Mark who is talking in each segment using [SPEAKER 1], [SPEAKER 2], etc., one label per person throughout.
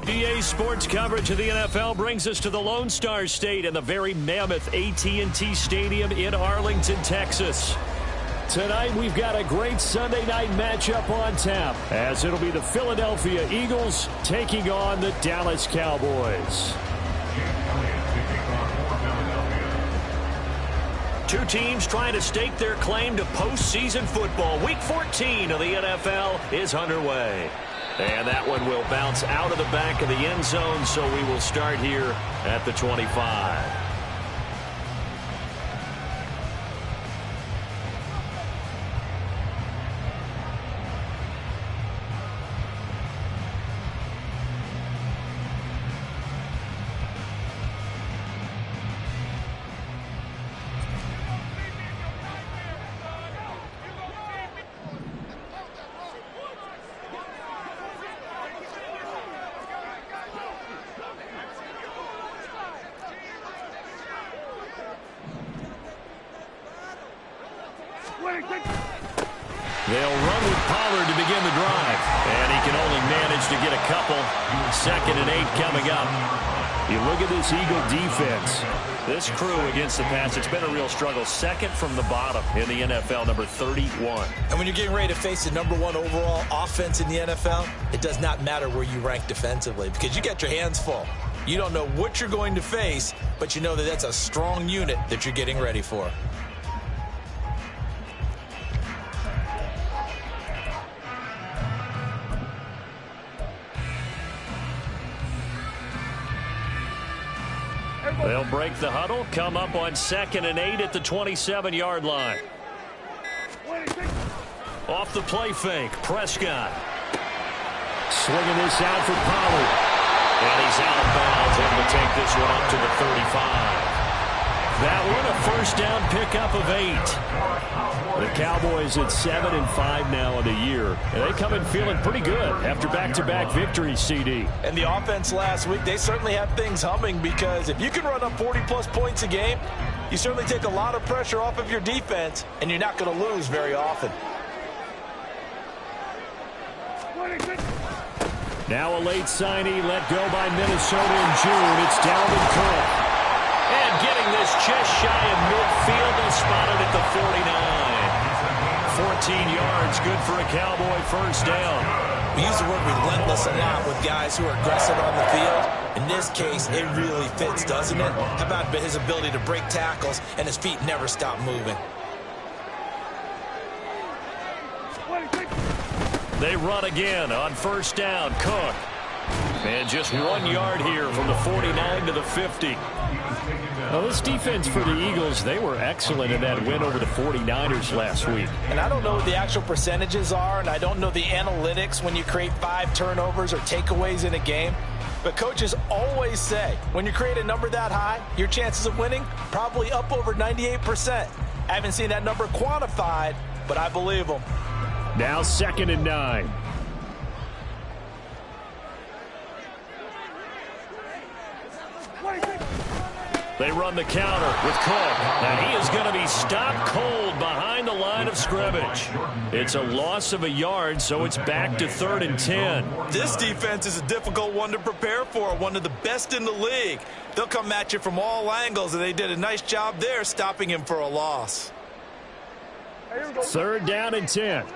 [SPEAKER 1] EA Sports coverage of the NFL brings us to the Lone Star State and the very mammoth AT&T Stadium in Arlington, Texas. Tonight, we've got a great Sunday night matchup on tap, as it'll be the Philadelphia Eagles taking on the Dallas Cowboys. Two teams trying to stake their claim to postseason football. Week 14 of the NFL is underway. And that one will bounce out of the back of the end zone, so we will start here at the 25. They'll run with Pollard to begin the drive. And he can only manage to get a couple. 2nd and 8 coming up. You look at this Eagle defense. This crew against the pass, it's been a real struggle. 2nd from the bottom in the NFL, number 31.
[SPEAKER 2] And when you're getting ready to face the number 1 overall offense in the NFL, it does not matter where you rank defensively because you got your hands full. You don't know what you're going to face, but you know that that's a strong unit that you're getting ready for.
[SPEAKER 1] They'll break the huddle, come up on 2nd and 8 at the 27-yard line. Off the play fake, Prescott. Swinging this out for Pollard. And he's out of bounds, able to take this one up to the 35. That one a first down pickup of 8. The Cowboys at 7-5 now in the year. And they come in feeling pretty good after back-to-back victories, CD.
[SPEAKER 2] And the offense last week, they certainly have things humming because if you can run up 40-plus points a game, you certainly take a lot of pressure off of your defense, and you're not going to lose very often.
[SPEAKER 1] Now a late signee let go by Minnesota in June. It's Dalvin Cook. And getting this just shy of midfield, they'll spot it at the 49. 14 yards, good for a Cowboy first down.
[SPEAKER 2] We use the word relentless a lot with guys who are aggressive on the field. In this case, it really fits, doesn't it? How about his ability to break tackles and his feet never stop moving?
[SPEAKER 1] They run again on first down. Cook. And just 1 yard here from the 49 to the 50. Well, this defense for the Eagles, they were excellent in that win over the 49ers last week.
[SPEAKER 2] And I don't know what the actual percentages are, and I don't know the analytics when you create 5 turnovers or takeaways in a game. But coaches always say, when you create a number that high, your chances of winning probably up over 98%. I haven't seen that number quantified, but I believe them.
[SPEAKER 1] Now 2nd and 9. They run the counter with Cook, and he is going to be stopped cold behind the line of scrimmage. It's a loss of a yard, so it's back to 3rd and 10.
[SPEAKER 2] This defense is a difficult one to prepare for, one of the best in the league. They'll come at you from all angles, and they did a nice job there stopping him for a loss.
[SPEAKER 1] 3rd down and 10.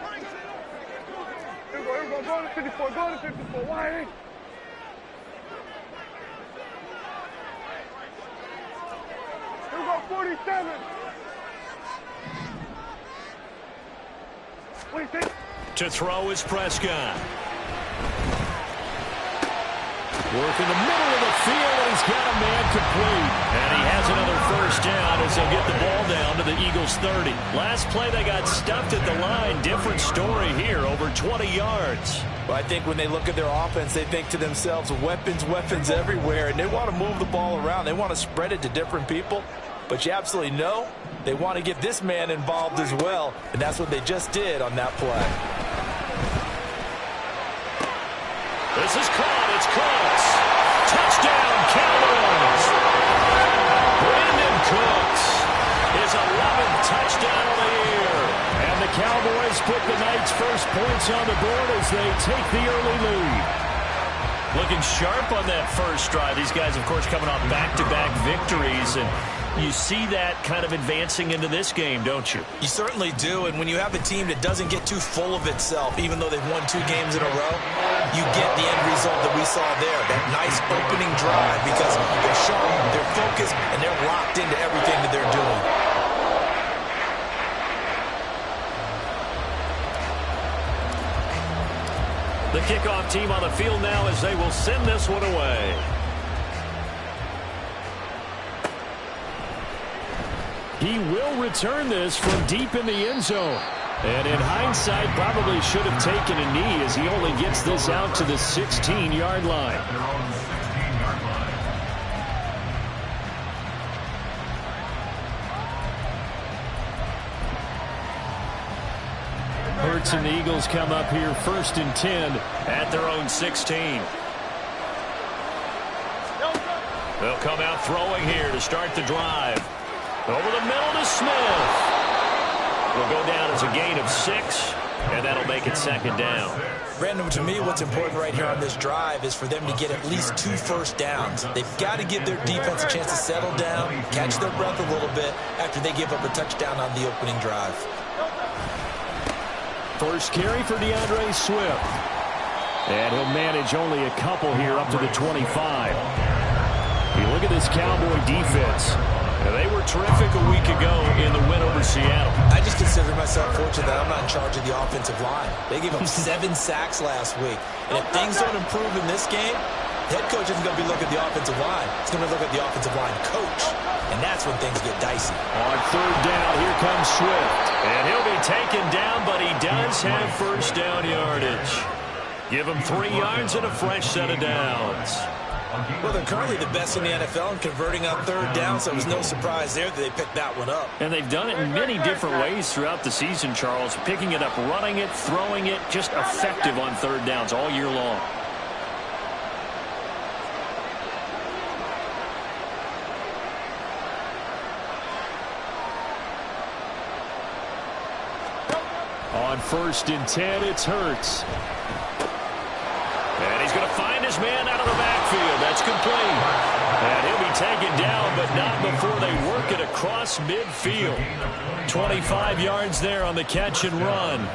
[SPEAKER 3] Go to 54, go to 54, why? Here we go, 47.
[SPEAKER 1] To throw is Prescott. Work in the middle of the field, and he's got a man complete. And he has another first down as they'll get the ball down to the Eagles' 30. Last play, they got stuffed at the line. Different story here, over 20 yards.
[SPEAKER 2] Well, I think when they look at their offense, they think to themselves, weapons, weapons everywhere, and they want to move the ball around. They want to spread it to different people. But you absolutely know they want to get this man involved as well, and that's what they just did on that play.
[SPEAKER 1] This is caught. It's Cooks. Touchdown, Cowboys. Brandon Cooks, his 11th touchdown of the year. And the Cowboys put the night's first points on the board as they take the early lead. Looking sharp on that first drive. These guys, of course, coming off back-to-back victories, and you see that kind of advancing into this game, don't you?
[SPEAKER 2] You certainly do, and when you have a team that doesn't get too full of itself, even though they've won 2 games in a row, you get the end result that we saw there, that nice opening drive, because they're sharp, they're focused, and they're locked into everything that they're doing.
[SPEAKER 1] The kickoff team on the field now as they will send this one away. He will return this from deep in the end zone. And in hindsight, probably should have taken a knee as he only gets this out to the 16-yard line. Hurts and the Eagles come up here 1st and 10 at their own 16. They'll come out throwing here to start the drive. Over the middle to Smith. Will go down as a gain of 6, and that'll make it 2nd down.
[SPEAKER 2] Brandon, to me, what's important right here on this drive is for them to get at least 2 first downs. They've got to give their defense a chance to settle down, catch their breath a little bit after they give up a touchdown on the opening drive.
[SPEAKER 1] First carry for DeAndre Swift. And he'll manage only a couple here up to the 25. You look at this Cowboy defense. They were terrific a week ago in the win over Seattle.
[SPEAKER 2] I just consider myself fortunate that I'm not in charge of the offensive line. They gave up 7 sacks last week. And if things don't improve in this game, head coach isn't going to be looking at the offensive line. He's going to look at the offensive line coach. And that's when things get dicey.
[SPEAKER 1] On 3rd down, here comes Swift. And he'll be taken down, but he does have first down yardage. Give him 3 yards and a fresh set of downs.
[SPEAKER 2] Well, they're currently the best in the NFL in converting on 3rd down, so it was no surprise there that they picked that one up.
[SPEAKER 1] And they've done it in many different ways throughout the season, Charles. Picking it up, running it, throwing it, just effective on 3rd downs all year long. On 1st and 10, it's Hurts. And he's going to find his man out of the backfield. That's complete. And he'll be taken down, but not before they work it across midfield. 25 yards there on the catch and run.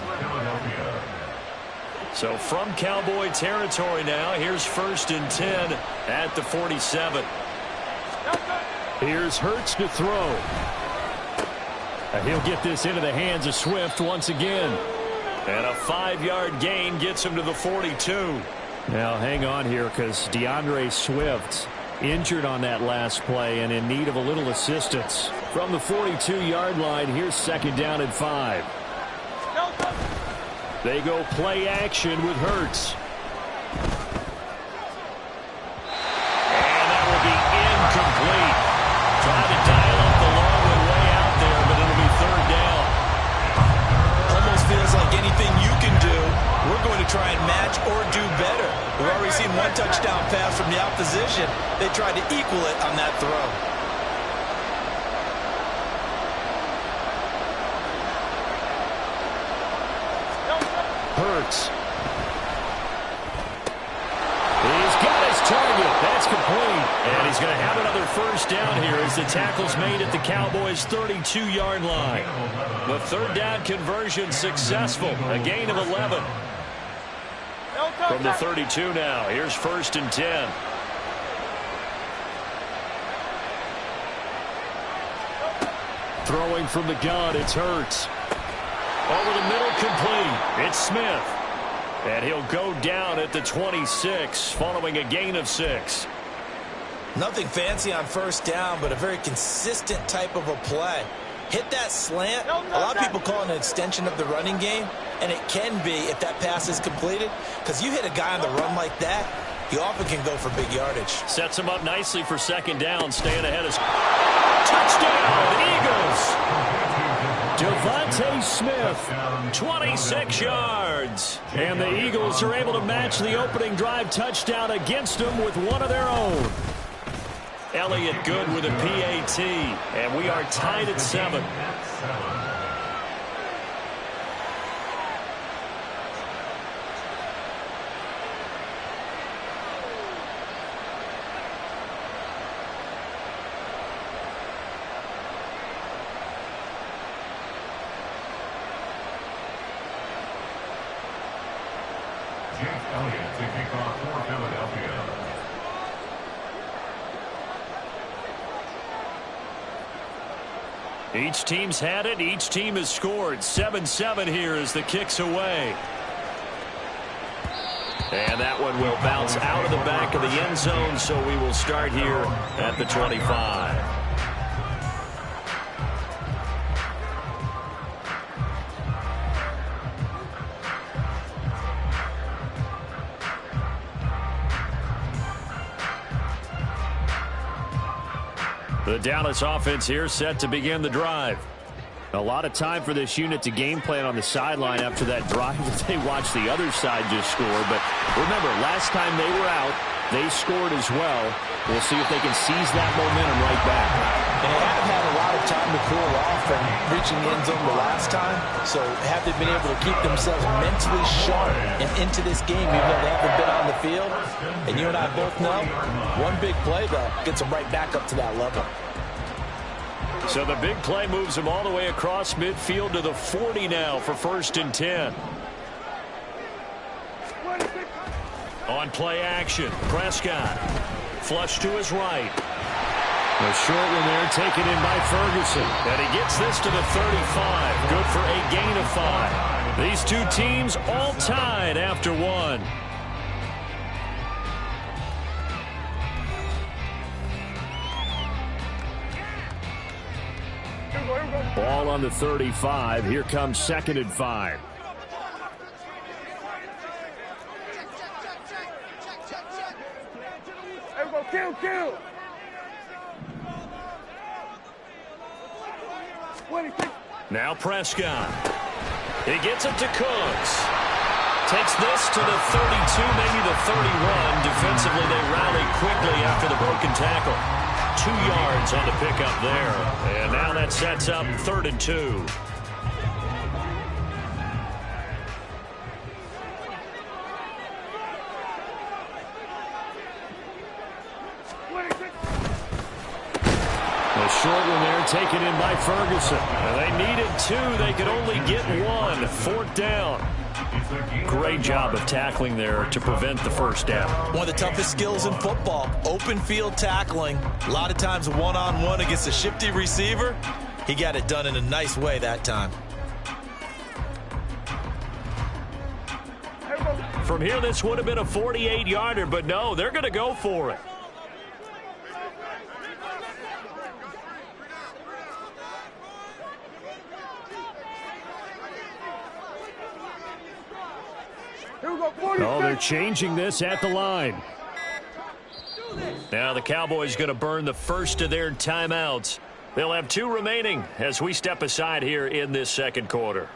[SPEAKER 1] So from Cowboy territory now, here's 1st and 10 at the 47. Here's Hurts to throw. And he'll get this into the hands of Swift once again. And a 5-yard gain gets him to the 42. Now, hang on here because DeAndre Swift injured on that last play and in need of a little assistance. From the 42-yard line, here's 2nd down and 5. They go play action with Hurts. And that will be incomplete. Trying to dial up the long way out there, but it'll be 3rd down.
[SPEAKER 2] Almost feels like anything you can do, we're going to try and match or do better. We've already seen 1 touchdown pass from the opposition. They tried to equal it on that throw.
[SPEAKER 1] Hurts. He's got his target. That's complete. And he's going to have another first down here as the tackle's made at the Cowboys' 32-yard line. The 3rd down conversion successful. A gain of 11. From the 32 now, here's 1st and 10. Throwing from the gun, it's Hurts. Over the middle, complete. It's Smith. And he'll go down at the 26, following a gain of 6.
[SPEAKER 2] Nothing fancy on 1st down, but a very consistent type of a play. Hit that slant. A lot of people call it an extension of the running game, and it can be if that pass is completed, because you hit a guy on the run like that, he often can go for big yardage.
[SPEAKER 1] Sets him up nicely for 2nd down, staying ahead of... Touchdown, Eagles! Devontae Smith, 26 yards. And the Eagles are able to match the opening drive touchdown against them with one of their own. Elliott good with a PAT, and we are tied at 7. Each team's had it. Each team has scored. 7-7 here as the kick's away. And that one will bounce out of the back of the end zone, so we will start here at the 25. The Dallas offense here set to begin the drive. A lot of time for this unit to game plan on the sideline after that drive that they watched the other side just score. But remember, last time they were out, they scored as well. We'll see if they can seize that momentum right back.
[SPEAKER 2] And they haven't had a lot of time to cool off from reaching the end zone the last time. So have they been able to keep themselves mentally sharp and into this game even though they haven't been on the field? And you and I both know, one big play, though, gets them right back up to that level.
[SPEAKER 1] So the big play moves them all the way across midfield to the 40 now for 1st and 10. On play action, Prescott. Flush to his right. A short one there taken in by Ferguson. And he gets this to the 35. Good for a gain of 5. These two teams all tied after one. Ball on the 35. Here comes 2nd and 5.
[SPEAKER 3] Kill.
[SPEAKER 1] Now Prescott. He gets it to Cooks. Takes this to the 32, maybe the 31. Defensively, they rally quickly after the broken tackle. 2 yards on the pickup there. And now that sets up 3rd and 2. A short one there taken in by Ferguson. And they needed 2. They could only get 1. 4th down. Great job of tackling there to prevent the first down.
[SPEAKER 2] One of the toughest skills in football, open field tackling. A lot of times one-on-one against a shifty receiver. He got it done in a nice way that time.
[SPEAKER 1] From here, this would have been a 48-yarder, but no, they're going to go for it. Oh, they're changing this at the line. Now the Cowboys going to burn the first of their timeouts. They'll have 2 remaining as we step aside here in this 2nd quarter.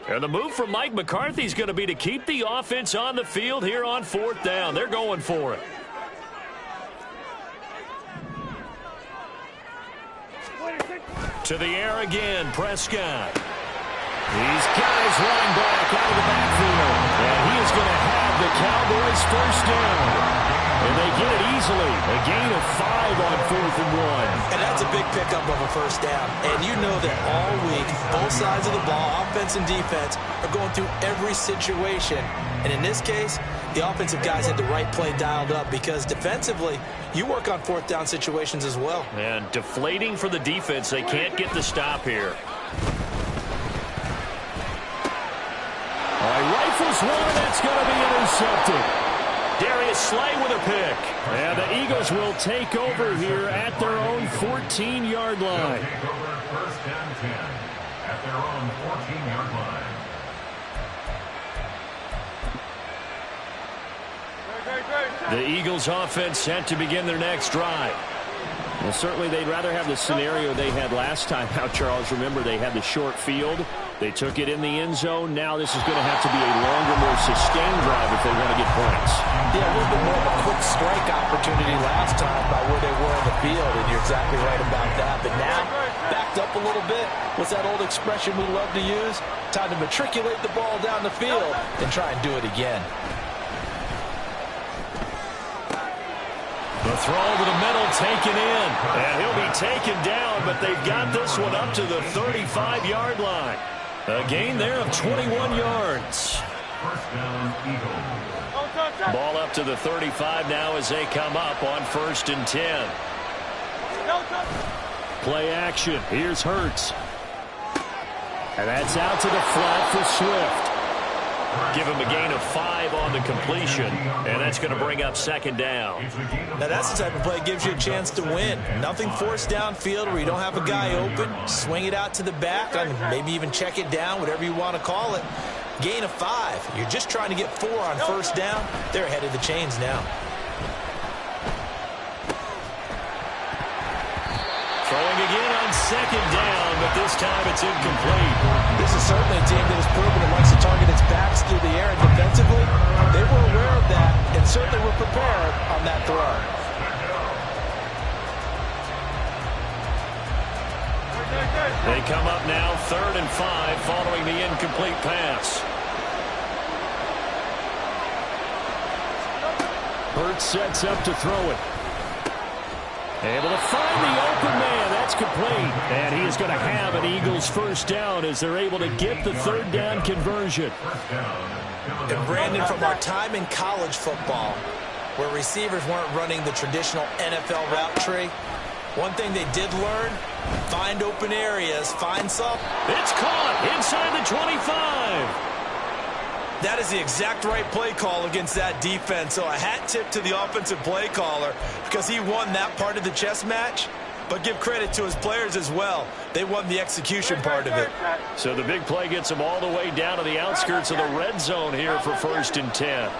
[SPEAKER 1] And the move from Mike McCarthy is going to be to keep the offense on the field here on 4th down. They're going for it. To the air again, Prescott. These guys running back out of the backfield. And he is going to have the Cowboys' 1st down. And they get it easily. A gain of 5 on 4th and 1.
[SPEAKER 2] And that's a big pickup of a 1st down. And you know that all week, both sides of the ball, offense and defense, are going through every situation. And in this case, the offensive guys had the right play dialed up because defensively, you work on 4th down situations as well.
[SPEAKER 1] And deflating for the defense. They can't get the stop here. All right, rifles one. That's going to be intercepted. Darius Slay with a pick. And the Eagles will take over here at their own 14-yard line.
[SPEAKER 4] Take over 1st and 10 at their own 14-yard line.
[SPEAKER 1] The Eagles offense set to begin their next drive. Well, certainly they'd rather have the scenario they had last time out, Charles. Remember, they had the short field. They took it in the end zone. Now this is going to have to be a longer, more sustained drive if they want to get points.
[SPEAKER 2] Yeah, a little bit more of a quick strike opportunity last time by where they were on the field, and you're exactly right about that. But now, backed up a little bit. What's that old expression we love to use? Time to matriculate the ball down the field and try and do it again.
[SPEAKER 1] The throw over the middle taken in. And he'll be taken down, but they've got this one up to the 35-yard line. A gain there of 21 yards.
[SPEAKER 4] First down, Eagles.
[SPEAKER 1] Ball up to the 35 now as they come up on 1st and 10. Play action. Here's Hurts. And that's out to the flat for Swift. Give him a gain of 5 on the completion, and that's going to bring up 2nd down.
[SPEAKER 2] Now that's the type of play that gives you a chance to win. Nothing forced downfield where you don't have a guy open. Swing it out to the back, and maybe even check it down, whatever you want to call it. Gain of 5. You're just trying to get 4 on 1st down. They're ahead of the chains now.
[SPEAKER 1] Throwing again on 2nd down, but this time it's incomplete.
[SPEAKER 2] This is certainly a team that has proven it likes to target its backs through the air, and defensively, they were aware of that and certainly were prepared on that throw.
[SPEAKER 1] They come up now 3rd and 5 following the incomplete pass. Hurts sets up to throw it. Able to find the open man. That's complete. And he is going to have an Eagles 1st down as they're able to get the 3rd down conversion.
[SPEAKER 2] And Brandon, from our time in college football, where receivers weren't running the traditional NFL route tree, one thing they did learn, find open areas, find some.
[SPEAKER 1] It's caught inside the 25.
[SPEAKER 2] That is the exact right play call against that defense. So a hat tip to the offensive play caller because he won that part of the chess match. But give credit to his players as well. They won the execution part of it.
[SPEAKER 1] So the big play gets them all the way down to the outskirts of the red zone here for 1st and 10.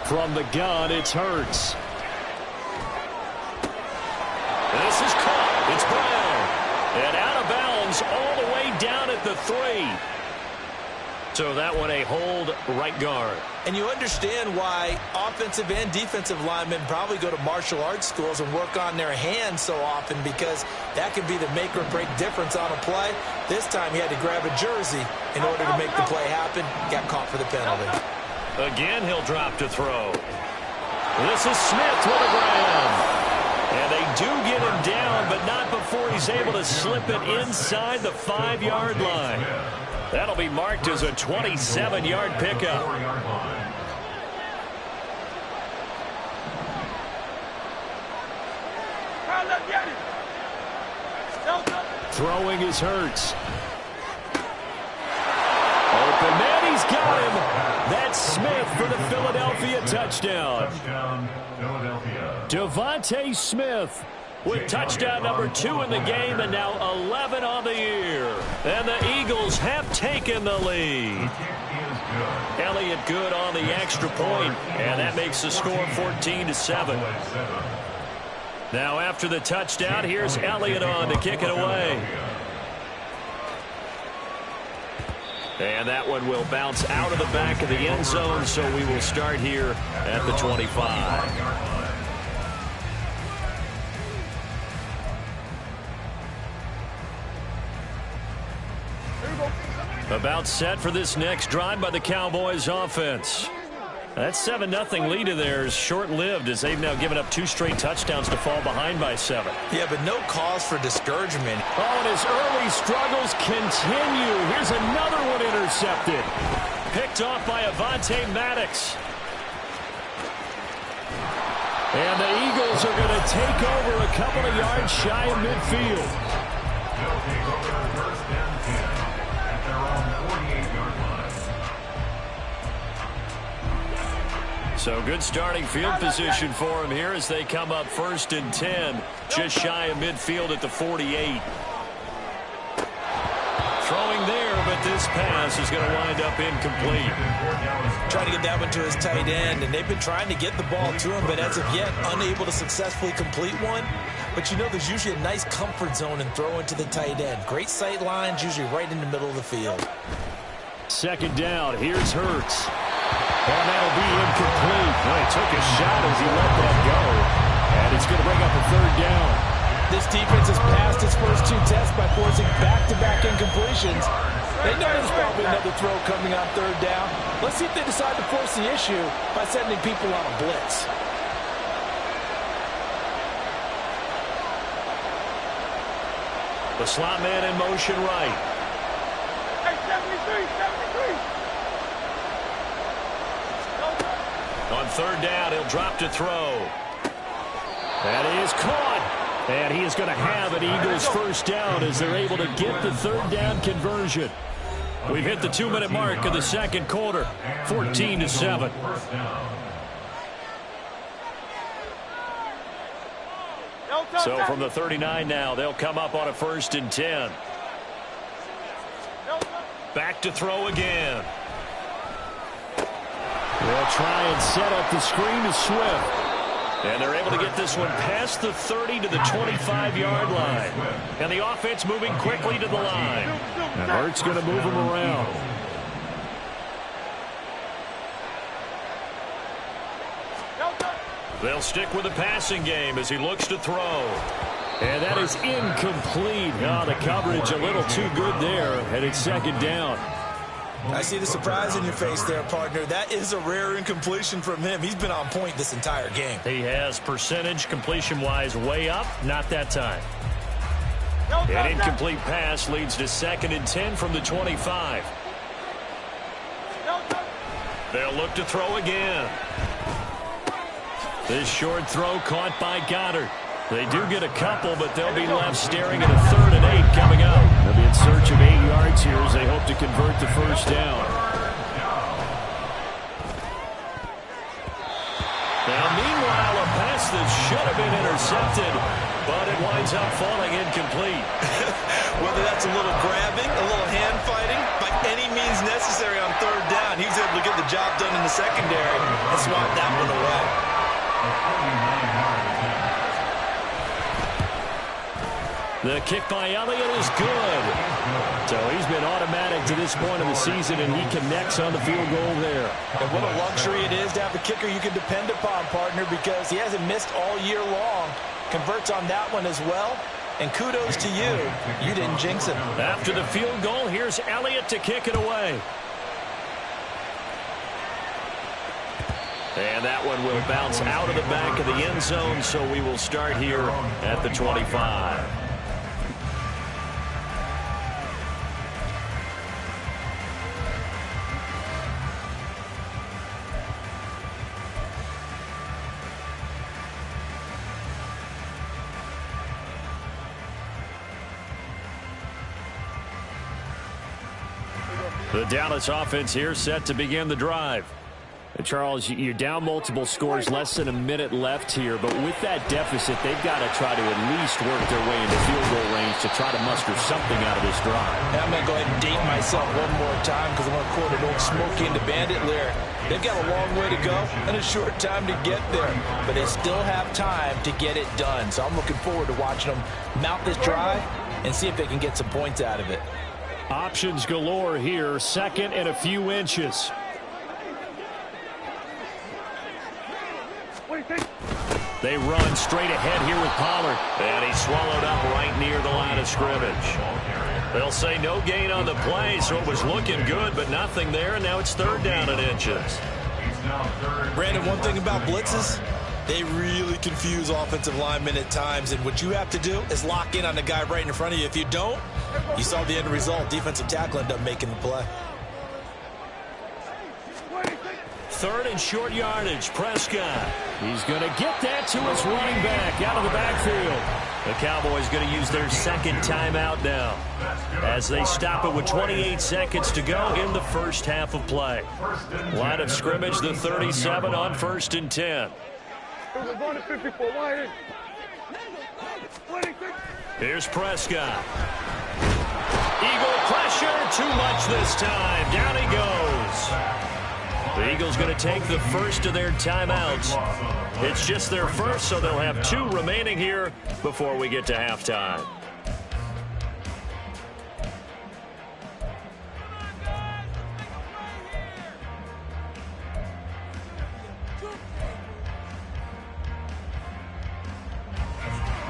[SPEAKER 1] From the gun, it's Hurts. This is caught. It's Brown. And out of bounds all the way down at the 3. So that one a hold right guard.
[SPEAKER 2] And you understand why offensive and defensive linemen probably go to martial arts schools and work on their hands so often, because that can be the make or break difference on a play. This time he had to grab a jersey in order to make the play happen. Got caught for the penalty.
[SPEAKER 1] Again, he'll drop to throw. This is Smith with a grab. And they do get him down, but not before he's able to slip it inside the 5-yard line. That'll be marked as a 27-yard pickup. Throwing is Hurts. Open man, he's got him. That's Smith for the Philadelphia touchdown.
[SPEAKER 4] Touchdown, Philadelphia.
[SPEAKER 1] Devontae Smith with touchdown number 2 in the game, and now 11 on the year. And the Eagles have taken the lead. Elliott good on the extra point, and that makes the score 14-7. Now after the touchdown, here's Elliott on to kick it away. And that one will bounce out of the back of the end zone, so we will start here at the 25. About set for this next drive by the Cowboys offense. That 7-0 lead of theirs short-lived as they've now given up 2 straight touchdowns to fall behind by 7.
[SPEAKER 2] Yeah, but no cause for discouragement.
[SPEAKER 1] Oh, and his early struggles continue. Here's another one intercepted. Picked off by Avonte Maddox. And the Eagles are going to take over a couple of yards shy of midfield.
[SPEAKER 4] They'll take over 1st and 10 at their own 48-yard line.
[SPEAKER 1] So good starting field position for him here as they come up 1st and 10, just shy of midfield at the 48. Throwing there, but this pass is going to wind up incomplete.
[SPEAKER 2] Trying to get that one to his tight end, and they've been trying to get the ball to him, but as of yet, unable to successfully complete one. but you know there's usually a nice comfort zone in throwing to the tight end. Great sight lines, usually right in the middle of the field.
[SPEAKER 1] Second down, here's Hurts. And that'll be incomplete. Well, he took a shot as he let that go. And it's going to bring up a third down.
[SPEAKER 2] This defense has passed its first two tests by forcing back-to-back incompletions. They know there's probably another throw coming on third down. Let's see if they decide to force the issue by sending people on a blitz.
[SPEAKER 1] The slot man in motion right.
[SPEAKER 3] Hey, 73, 73.
[SPEAKER 1] On third down, he'll drop to throw. That is caught. And he is going to have an Eagles first down as they're able to get the third down conversion. We've hit the 2-minute mark of the second quarter, 14-7. So from the 39 now, they'll come up on a 1st and 10. Back to throw again. They'll try and set up the screen to Swift. And they're able to get this one past the 30 to the 25-yard line. And the offense moving quickly to the line. And Hurts going to move him around. They'll stick with the passing game as he looks to throw. And that is incomplete. Oh, the coverage a little too good there. And it's second down.
[SPEAKER 2] I see the surprise in your face there, partner. That is a rare incompletion from him. He's been on point this entire game.
[SPEAKER 1] He has percentage completion-wise way up. Not that time. An incomplete pass leads to 2nd and 10 from the 25. They'll look to throw again. This short throw caught by Goddard. They do get a couple, but they'll be left staring at a 3rd and 8 coming up. They'll be in search of 8 yards here as they hope to convert the first down. Now, meanwhile, a pass that should have been intercepted, but it winds up falling incomplete.
[SPEAKER 2] Whether that's a little grabbing, a little hand fighting, by any means necessary on third down, he was able to get the job done in the secondary and swat that one away.
[SPEAKER 1] The kick by Elliott is good. So he's been automatic to this point of the season, and he connects on the field goal there.
[SPEAKER 2] And what a luxury it is to have a kicker you can depend upon, partner, because he hasn't missed all year long. Converts on that one as well. And kudos to you. You didn't jinx him.
[SPEAKER 1] After the field goal, here's Elliott to kick it away. And that one will bounce out of the back of the end zone, so we will start here at the 25. The Dallas offense here set to begin the drive. And Charles, you're down multiple scores, less than a minute left here, but with that deficit, they've got to try to at least work their way into field goal range to try to muster something out of this drive.
[SPEAKER 2] Now I'm going to go ahead and date myself one more time because I want to quote an old Smokey and the Bandit lyric. They've got a long way to go and a short time to get there, but they still have time to get it done. So I'm looking forward to watching them mount this drive and see if they can get some points out of it.
[SPEAKER 1] Options galore here, 2nd and a few inches. They run straight ahead here with Pollard. And he's swallowed up right near the line of scrimmage. They'll say no gain on the play, so it was looking good, but nothing there, and now it's 3rd down and inches.
[SPEAKER 2] Brandon, one thing about blitzes, they really confuse offensive linemen at times, and what you have to do is lock in on the guy right in front of you. If you don't, you saw the end result. Defensive tackle ended up making the play.
[SPEAKER 1] 3rd and short yardage. Prescott. He's going to get that to his running back out of the backfield. The Cowboys going to use their 2nd timeout now as they stop it with 28 seconds to go in the first half of play. Line of scrimmage, the 37 on 1st and 10. Here's Prescott. Eagle pressure, too much this time. Down he goes. The Eagles going to take the first of their timeouts. It's just their first, so they'll have 2 remaining here before we get to halftime.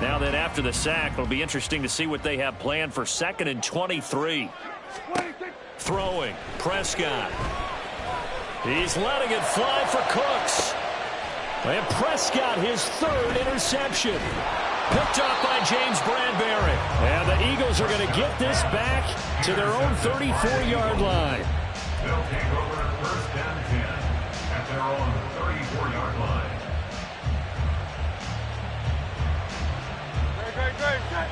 [SPEAKER 1] Now then, after the sack, it'll be interesting to see what they have planned for 2nd and 23. Throwing, Prescott. He's letting it fly for Cooks. And Prescott, his 3rd interception. Picked off by James Bradbury. And the Eagles are going to get this back to their own 34-yard line.
[SPEAKER 4] They'll take over 1st and 10 at their own 34-yard line.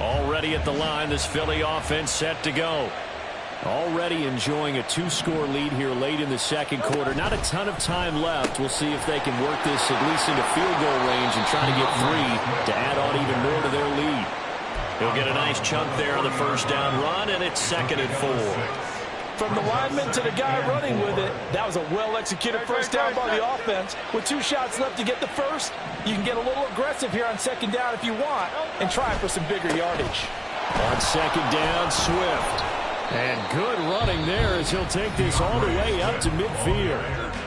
[SPEAKER 1] Already at the line, this Philly offense set to go. Already enjoying a 2-score lead here late in the 2nd quarter. Not a ton of time left. We'll see if they can work this at least into field goal range and try to get 3 to add on even more to their lead. He'll get a nice chunk there on the 1st down run, and it's 2nd and 4.
[SPEAKER 2] From the lineman to the guy running with it, that was a well-executed 1st down by the offense. With 2 shots left to get the 1st, you can get a little aggressive here on 2nd down if you want and try for some bigger yardage.
[SPEAKER 1] On 2nd down, Swift. And good running there as he'll take this all the way up to midfield.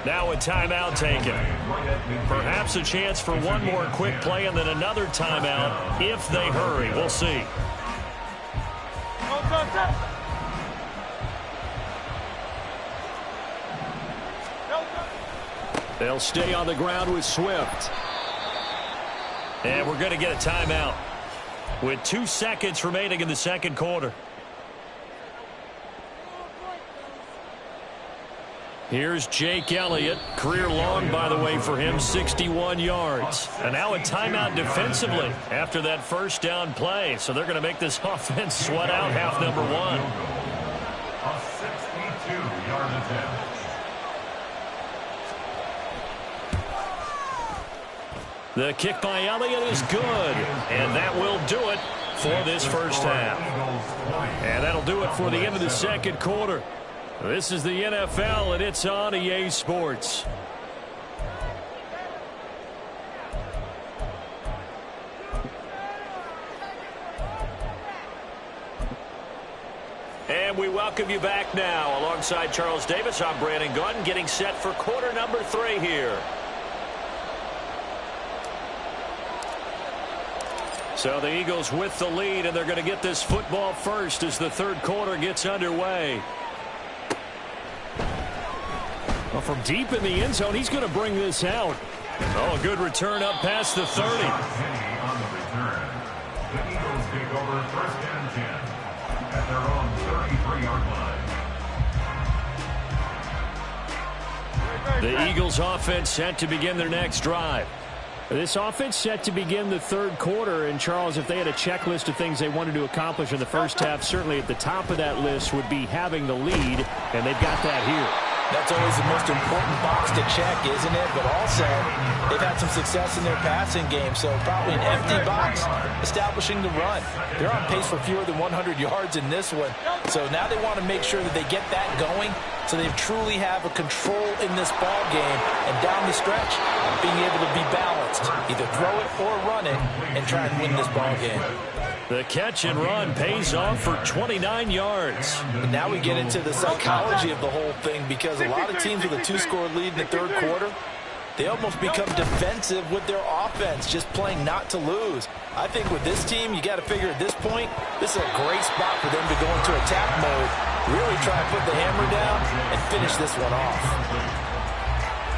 [SPEAKER 1] Now a timeout taken. Perhaps a chance for one more quick play and then another timeout if they hurry. We'll see. They'll stay on the ground with Swift. And we're going to get a timeout with 2 seconds remaining in the 2nd quarter. Here's Jake Elliott. Career long, by the way, for him, 61 yards. And now a timeout defensively after that 1st down play. So they're going to make this offense sweat out half number 1.
[SPEAKER 4] A 62-yard attempt.
[SPEAKER 1] The kick by Elliott is good. And that will do it for this 1st half. And that'll do it for the end of the 2nd quarter. This is the NFL, and it's on EA Sports. And we welcome you back now. Alongside Charles Davis, I'm Brandon Gunn, getting set for quarter number 3 here. So the Eagles with the lead, and they're going to get this football first as the 3rd quarter gets underway. Well, from deep in the end zone, he's going to bring this out. Oh, good return up past the 30.
[SPEAKER 4] On the return, the Eagles take over 1st and 10 at their own 33-yard line.
[SPEAKER 1] The Eagles offense set to begin their next drive. This offense set to begin the 3rd quarter, and Charles, if they had a checklist of things they wanted to accomplish in the 1st half, certainly at the top of that list would be having the lead, and they've got that here.
[SPEAKER 2] That's always the most important box to check, isn't it? But also, they've had some success in their passing game, so probably an empty box establishing the run. They're on pace for fewer than 100 yards in this one, so now they want to make sure that they get that going so they truly have a control in this ball game, and down the stretch, being able to be balanced, either throw it or run it, and try and win this ball game.
[SPEAKER 1] The catch and run pays off for 29 yards.
[SPEAKER 2] And now we get into the psychology of the whole thing, because a lot of teams with a 2-score lead in the 3rd quarter, they almost become defensive with their offense, just playing not to lose. I think with this team, you got to figure at this point, this is a great spot for them to go into attack mode, really try to put the hammer down and finish this one off.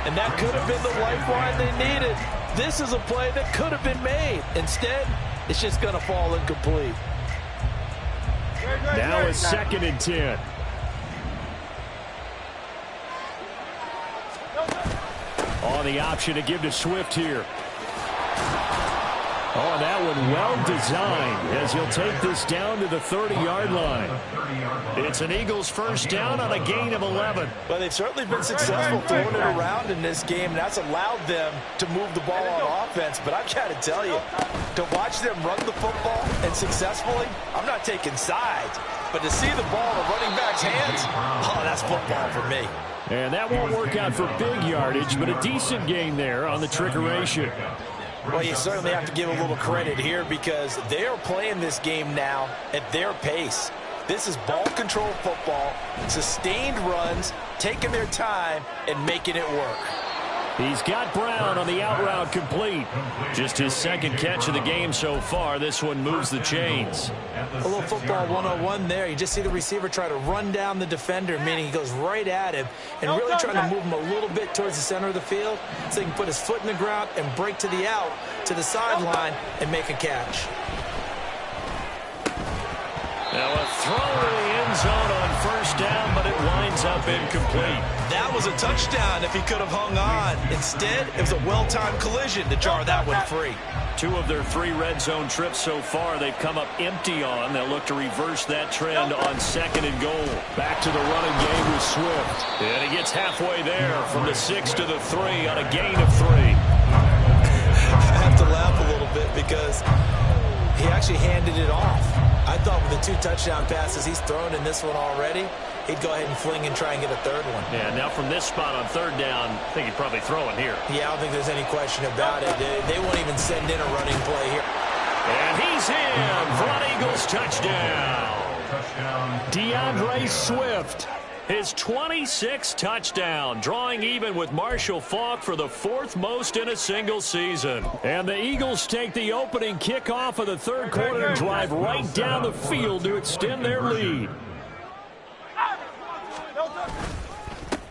[SPEAKER 2] And that could have been the lifeline they needed. This is a play that could have been made. Instead, it's just going to fall incomplete.
[SPEAKER 1] Now a 2nd and 10. On the option to give to Swift here. Oh, that one well designed as he'll take this down to the 30-yard line. It's an Eagles 1st down on a gain of 11.
[SPEAKER 2] Well, they've certainly been successful throwing it around in this game, and that's allowed them to move the ball on offense. But I've got to tell you, to watch them run the football and successfully, I'm not taking sides, but to see the ball in the running back's hands, oh, that's football for me.
[SPEAKER 1] And that won't work out for big yardage, but a decent gain there on the trickeration.
[SPEAKER 2] Well, you certainly have to give a little credit here because they are playing this game now at their pace. This is ball control football, sustained runs, taking their time, and making it work.
[SPEAKER 1] He's got Brown on the out route complete. Just his second catch of the game so far. This one moves the chains.
[SPEAKER 2] A little football 101 there. You just see the receiver try to run down the defender, meaning he goes right at him and really trying to move him a little bit towards the center of the field so he can put his foot in the ground and break to the out, to the sideline, and make a catch.
[SPEAKER 1] Now a throw to the end zone on first down, but it winds up incomplete.
[SPEAKER 2] That was a touchdown if he could have hung on. Instead, it was a well-timed collision to jar that one free.
[SPEAKER 1] 2 of their 3 red zone trips so far they've come up empty on. They'll look to reverse that trend on 2nd and goal. Back to the running game with Swift. And he gets halfway there from the 6 to the 3 on a gain of 3.
[SPEAKER 2] I have to laugh a little bit because he actually handed it off. I thought with the 2 touchdown passes he's thrown in this one already, he'd go ahead and fling and try and get a 3rd one.
[SPEAKER 1] Yeah, now from this spot on 3rd down, I think he'd probably throw it here.
[SPEAKER 2] Yeah, I don't think there's any question about it. They won't even send in a running play here.
[SPEAKER 1] And he's in for an Eagles touchdown. DeAndre Swift, his 26th touchdown, drawing even with Marshall Faulk for the 4th most in a single season. And the Eagles take the opening kickoff of the 3rd quarter and drive right down the field to extend their lead.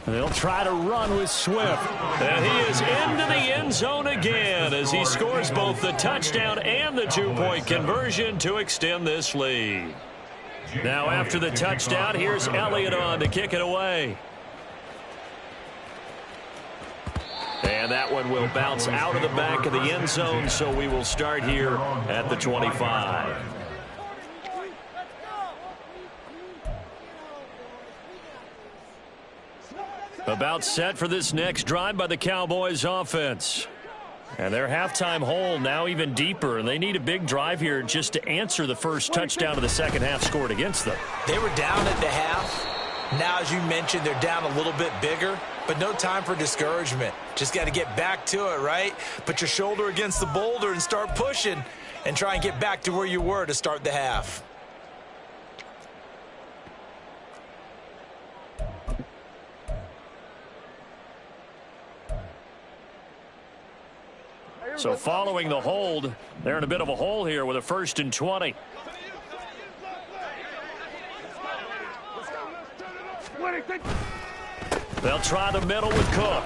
[SPEAKER 1] They'll try to run with Swift. And he is into the end zone again as he scores both the touchdown and the 2-point conversion to extend this lead. Now after the touchdown, here's Elliott on to kick it away. And that one will bounce out of the back of the end zone, so we will start here at the 25. About set for this next drive by the Cowboys offense. And their halftime hole now even deeper, and they need a big drive here just to answer the first touchdown of the second half scored against them.
[SPEAKER 2] They were down at the half. Now, as you mentioned, they're down a little bit bigger, but no time for discouragement. Just got to get back to it, right? Put your shoulder against the boulder and start pushing and try and get back to where you were to start the half.
[SPEAKER 1] So following the hold, they're in a bit of a hole here with a 1st and 20. They'll try the middle with Cook.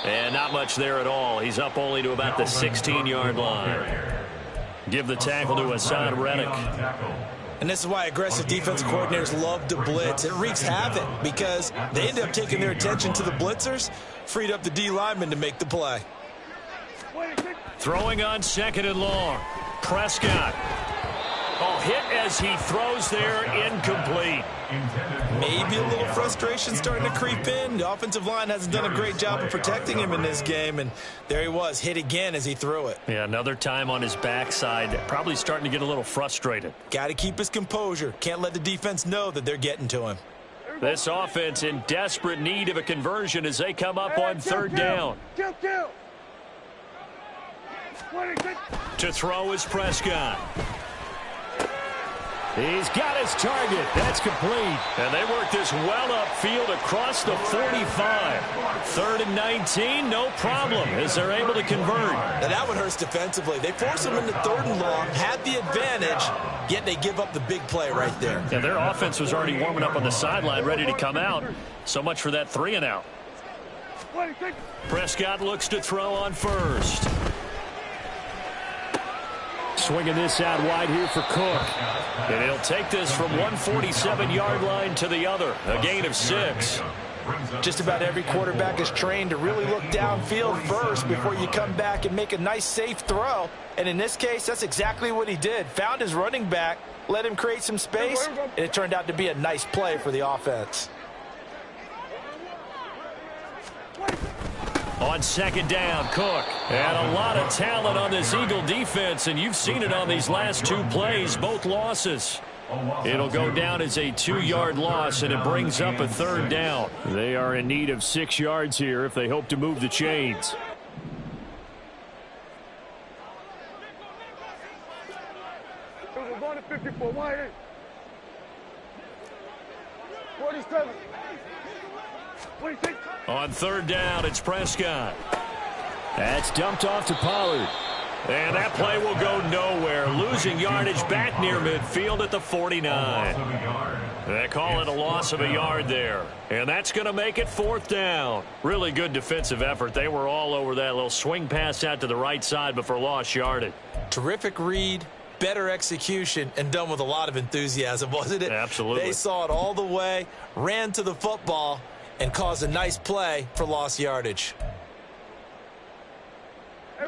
[SPEAKER 1] And not much there at all. He's up only to about the 16-yard line. Give the tackle to Hassan Reddick.
[SPEAKER 2] And this is why aggressive defensive coordinators love to blitz. It wreaks havoc because they end up taking their attention to the blitzers, freed up the D lineman to make the play.
[SPEAKER 1] Throwing on 2nd and long. Prescott. Oh, hit as he throws there, incomplete.
[SPEAKER 2] Maybe a little frustration starting to creep in. The offensive line hasn't done a great job of protecting him in this game, and there he was, hit again as he threw it.
[SPEAKER 1] Yeah, another time on his backside, probably starting to get a little frustrated.
[SPEAKER 2] Got to keep his composure. Can't let the defense know that they're getting to him.
[SPEAKER 1] This offense in desperate need of a conversion as they come up on 3rd down. To throw is Prescott. He's got his target. That's complete. And they work this well upfield across the 45. 3rd and 19, no problem as they're able to convert.
[SPEAKER 2] Now that one hurts defensively. They force him into 3rd and long, had the advantage, yet they give up the big play right there.
[SPEAKER 1] Yeah, their offense was already warming up on the sideline, ready to come out. So much for that 3 and out. Prescott looks to throw on 1st. Swinging this out wide here for Cook. And he'll take this from 147-yard line to the other. A gain of 6.
[SPEAKER 2] Just about every quarterback is trained to really look downfield first before you come back and make a nice, safe throw. And in this case, that's exactly what he did. Found his running back, let him create some space, and it turned out to be a nice play for the offense.
[SPEAKER 1] On 2nd down, Cook. And a lot of talent on this Eagle defense, and you've seen it on these last 2 plays, both losses. It'll go down as a 2-yard loss, and it brings up a 3rd down. They are in need of 6 yards here if they hope to move the chains.
[SPEAKER 3] We're going to 54. 47. 26.
[SPEAKER 1] On 3rd down, it's Prescott. That's dumped off to Pollard. And that play will go nowhere. Losing yardage back near midfield at the 49. They call it a loss of a yard there. And that's going to make it 4th down. Really good defensive effort. They were all over that little swing pass out to the right side before lost yardage.
[SPEAKER 2] Terrific read, better execution, and done with a lot of enthusiasm, wasn't it?
[SPEAKER 1] Absolutely.
[SPEAKER 2] They saw it all the way, ran to the football, and caused a nice play for lost yardage.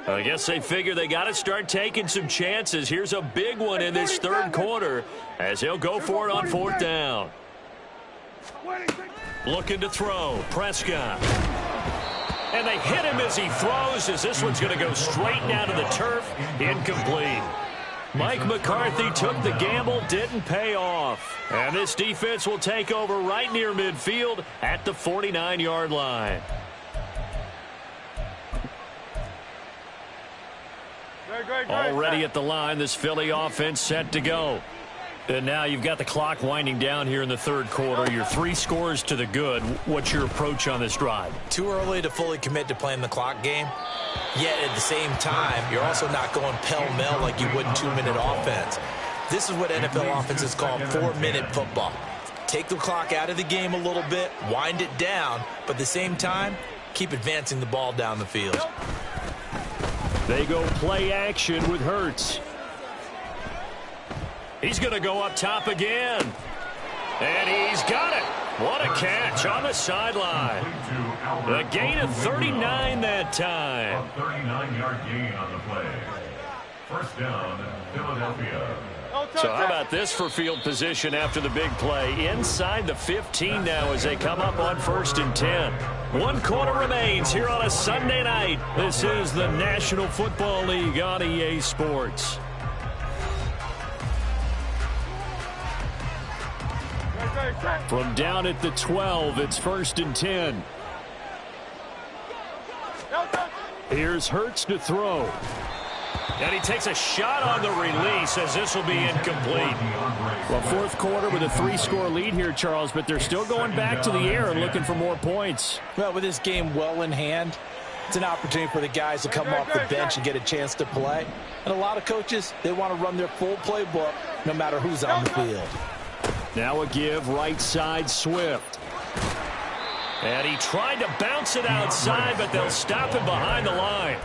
[SPEAKER 1] I guess they figure they got to start taking some chances. Here's a big one in this 3rd quarter as he'll go for it on 4th down. Looking to throw. Prescott. And they hit him as he throws, as this one's going to go straight down to the turf. Incomplete. Mike McCarthy took the gamble, didn't pay off. And this defense will take over right near midfield at the 49-yard line. Already at the line, this Philly offense set to go. And now you've got the clock winding down here in the 3rd quarter. You're 3 scores to the good. What's your approach on this drive?
[SPEAKER 2] Too early to fully commit to playing the clock game. Yet at the same time, you're also not going pell-mell like you would in 2-minute offense. This is what NFL offenses call 4-minute football. Take the clock out of the game a little bit, wind it down, but at the same time, keep advancing the ball down the field.
[SPEAKER 1] They go play action with Hurts. He's going to go up top again. And he's got it. What a catch on the sideline. A gain of 39 that time.
[SPEAKER 4] A 39-yard gain on the play. 1st down, Philadelphia.
[SPEAKER 1] So how about this for field position after the big play? Inside the 15 now as they come up on 1st and 10. 1 quarter remains here on a Sunday night. This is the National Football League on EA Sports. From down at the 12, it's 1st and 10. Here's Hurts to throw. And he takes a shot on the release as this will be incomplete. Well, 4th quarter with a 3-score lead here, Charles, but they're still going back to the air and looking for more points.
[SPEAKER 2] Well, with this game well in hand, it's an opportunity for the guys to come off the bench and get a chance to play. And a lot of coaches, they want to run their full playbook no matter who's on the field.
[SPEAKER 1] Now a give right side Swift. And he tried to bounce it outside, but they'll stop him behind the line.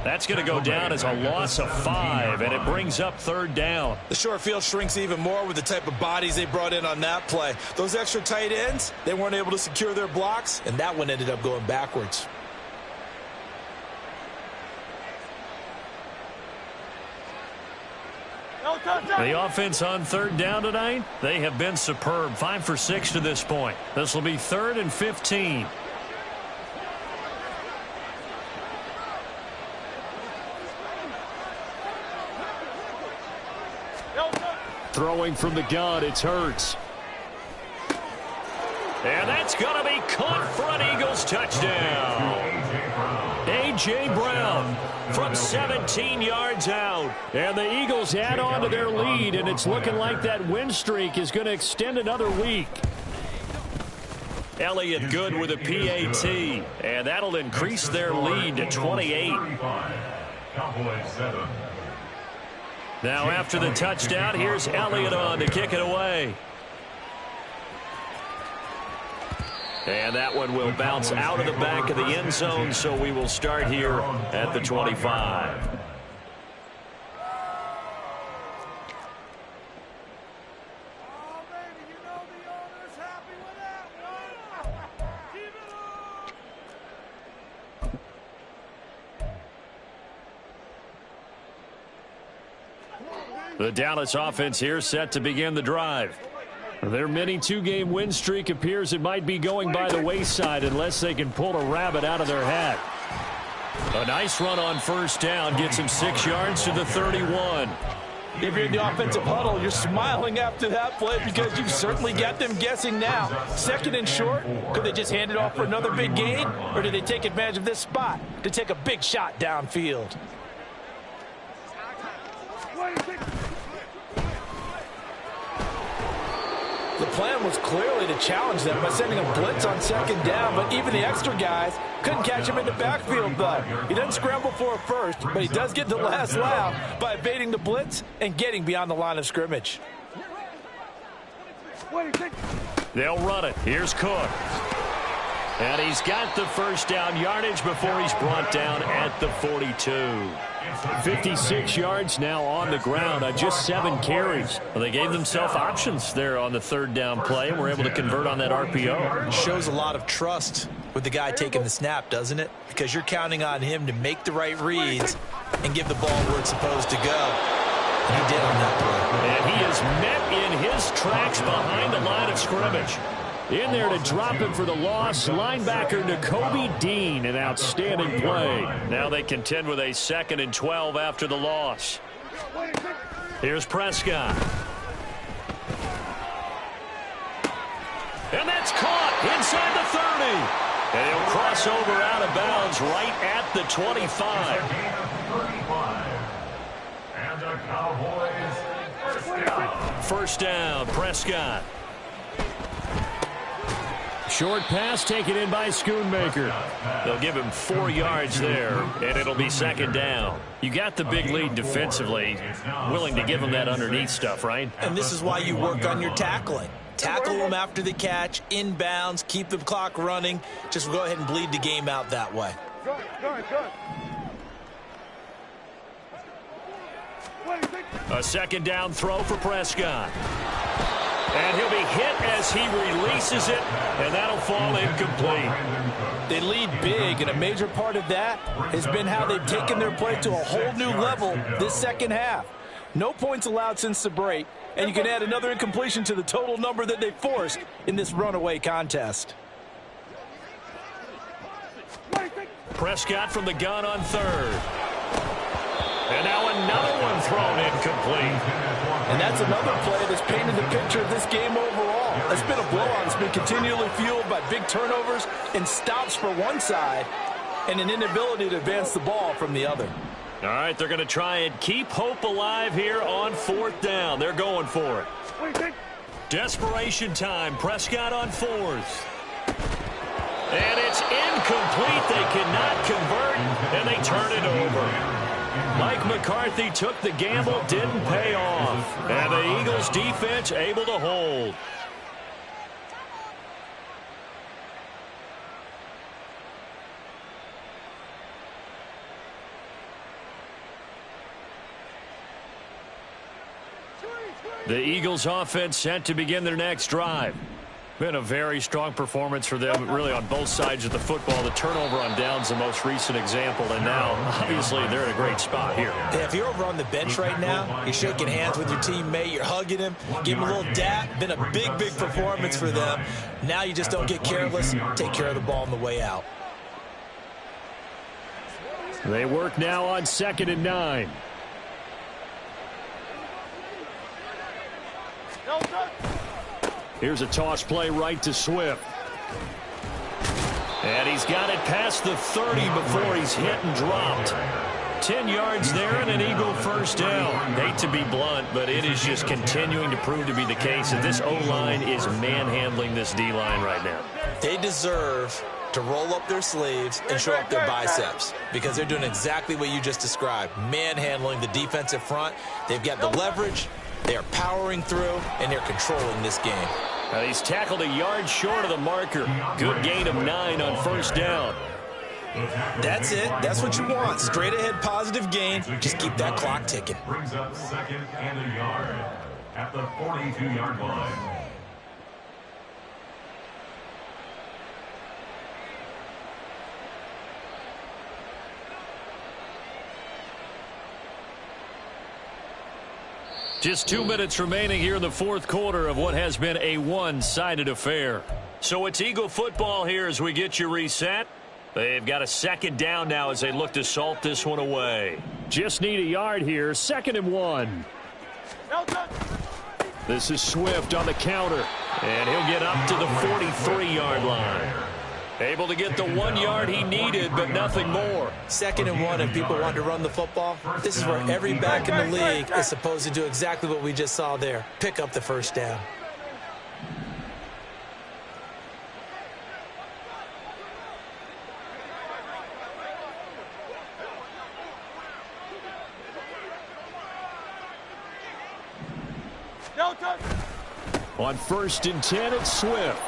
[SPEAKER 1] That's going to go down as a loss of 5, and it brings up 3rd down.
[SPEAKER 2] The short field shrinks even more with the type of bodies they brought in on that play. Those extra tight ends, they weren't able to secure their blocks, and that one ended up going backwards.
[SPEAKER 1] The offense on 3rd down tonight, they have been superb. 5 for 6 to this point. This will be 3rd and 15. Throwing from the gun, it's Hurts. And that's going to be caught for an Eagles touchdown. A.J. Brown from 17 yards out. And the Eagles add on to their lead, and it's looking like that win streak is going to extend another week. Elliott good with a PAT, and that'll increase their lead to 28. Now after the touchdown, here's Elliott on to kick it away. And that one will bounce out of the back of the end zone, so we will start here at the 25. The Dallas offense here set to begin the drive. Their mini 2-game win streak appears it might be going by the wayside unless they can pull a rabbit out of their hat. A nice run on 1st down gets him 6 yards to the 31.
[SPEAKER 2] If you're in the offensive huddle, you're smiling after that play because you've certainly got them guessing now. Second and short, could they just hand it off for another big gain? Or do they take advantage of this spot to take a big shot downfield? The plan was clearly to challenge them by sending a blitz on second down, but even the extra guys couldn't catch him in the backfield, though. He doesn't scramble for a first, but he does get the last laugh by evading the blitz and getting beyond the line of scrimmage.
[SPEAKER 1] They'll run it. Here's Cook. And he's got the first down yardage before he's brought down at the 42. 56 yards now on the ground on just 7 carries. Well, they gave themselves options there on the third down play and were able to convert on that RPO.
[SPEAKER 2] Shows a lot of trust with the guy taking the snap, doesn't it? Because you're counting on him to make the right reads and give the ball where it's supposed to go. And he did on that play.
[SPEAKER 1] And he is met in his tracks behind the line of scrimmage. In there to drop him for the loss, linebacker Nakobe Dean, an outstanding play. Now they contend with a 2nd and 12 after the loss. Here's Prescott. And that's caught inside the 30. And he'll cross over out of bounds right at the 25.
[SPEAKER 4] And the Cowboys first down.
[SPEAKER 1] First down, Prescott. Short pass taken in by Schoonmaker. They'll give him 4 yards there, and it'll be second down. You got the big lead defensively, willing to give him that underneath stuff, right?
[SPEAKER 2] And this is why you work on your tackling. Tackle them after the catch, inbounds, keep the clock running. Just go ahead and bleed the game out that way.
[SPEAKER 1] A second down throw for Prescott. And he'll be hit as he releases it, and that'll fall incomplete.
[SPEAKER 2] They lead big, and a major part of that has been how they've taken their play to a whole new level this second half. No points allowed since the break, and you can add another incompletion to the total number that they forced in this runaway contest.
[SPEAKER 1] Prescott from the gun on third. And now another one thrown incomplete.
[SPEAKER 2] And that's another play that's painted the picture of this game overall. It's been a blowout. It's been continually fueled by big turnovers and stops for one side and an inability to advance the ball from the other.
[SPEAKER 1] All right, they're going to try and keep hope alive here on 4th down. They're going for it. Desperation time. Prescott on 4th. And it's incomplete. They cannot convert, and they turn it over. Mike McCarthy took the gamble, didn't pay off. And the Eagles defense able to hold. The Eagles offense set to begin their next drive. Been a very strong performance for them, really, on both sides of the football. The turnover on downs, the most recent example, and now, obviously, they're in a great spot here.
[SPEAKER 2] Yeah, if you're over on the bench right now, you're shaking hands with your teammate, you're hugging him, give him a little dap. Been a big, big performance for them. Now you just don't get careless, take care of the ball on the way out.
[SPEAKER 1] They work now on 2nd and 9. Here's a toss play right to Swift. And he's got it past the 30 before he's hit and dropped. 10 yards there and an Eagle first down. Hate to be blunt, but it is just continuing to prove to be the case that this O-line is manhandling this D-line right now.
[SPEAKER 2] They deserve to roll up their sleeves and show up their biceps because they're doing exactly what you just described, manhandling the defensive front. They've got the leverage. They are powering through, and they're controlling this game.
[SPEAKER 1] He's tackled a yard short of the marker. Good gain of 9 on first down.
[SPEAKER 2] That's it. That's what you want. Straight ahead positive gain. Just keep that clock ticking.
[SPEAKER 4] Brings up 2nd and a yard at the 42-yard line.
[SPEAKER 1] Just 2 minutes remaining here in the 4th quarter of what has been a one-sided affair. So it's Eagle football here as we get you reset. They've got a 2nd down now as they look to salt this one away. Just need a yard here, 2nd and 1. This is Swift on the counter, and he'll get up to the 43-yard line. Able to get the 1 yard he needed, but nothing more.
[SPEAKER 2] 2nd and 1, and people want to run the football. This is where every back in the league is supposed to do exactly what we just saw there. Pick up the first down.
[SPEAKER 1] On 1st and 10, it's Swift.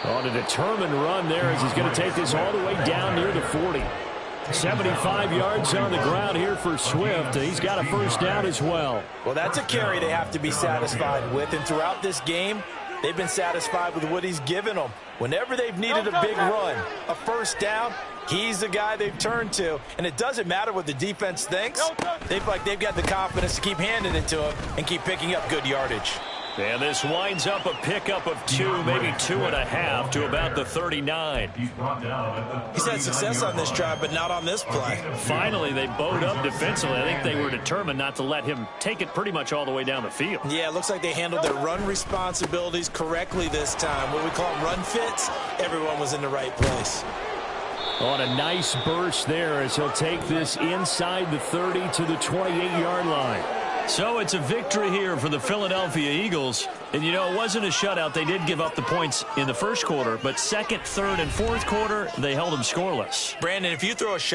[SPEAKER 1] On a determined run there as he's going to take this all the way down near the 40. 75 yards on the ground here for Swift. He's got a first down as well.
[SPEAKER 2] Well, that's a carry they have to be satisfied with. And throughout this game, they've been satisfied with what he's given them. Whenever they've needed a big run, a first down, he's the guy they've turned to. And it doesn't matter what the defense thinks. They've got the confidence to keep handing it to him and keep picking up good yardage.
[SPEAKER 1] And this winds up a pickup of 2, maybe 2.5 to about the 39.
[SPEAKER 2] He's had success on this drive, but not on this play.
[SPEAKER 1] Finally, they bowed up defensively. I think they were determined not to let him take it pretty much all the way down the field.
[SPEAKER 2] Yeah, it looks like they handled their run responsibilities correctly this time. What we call run fits, everyone was in the right place.
[SPEAKER 1] On a nice burst there as he'll take this inside the 30 to the 28-yard line. So it's a victory here for the Philadelphia Eagles. And, you know, it wasn't a shutout. They did give up the points in the first quarter, but 2nd, 3rd, and 4th quarter, they held them scoreless.
[SPEAKER 2] Brandon, if you throw a shut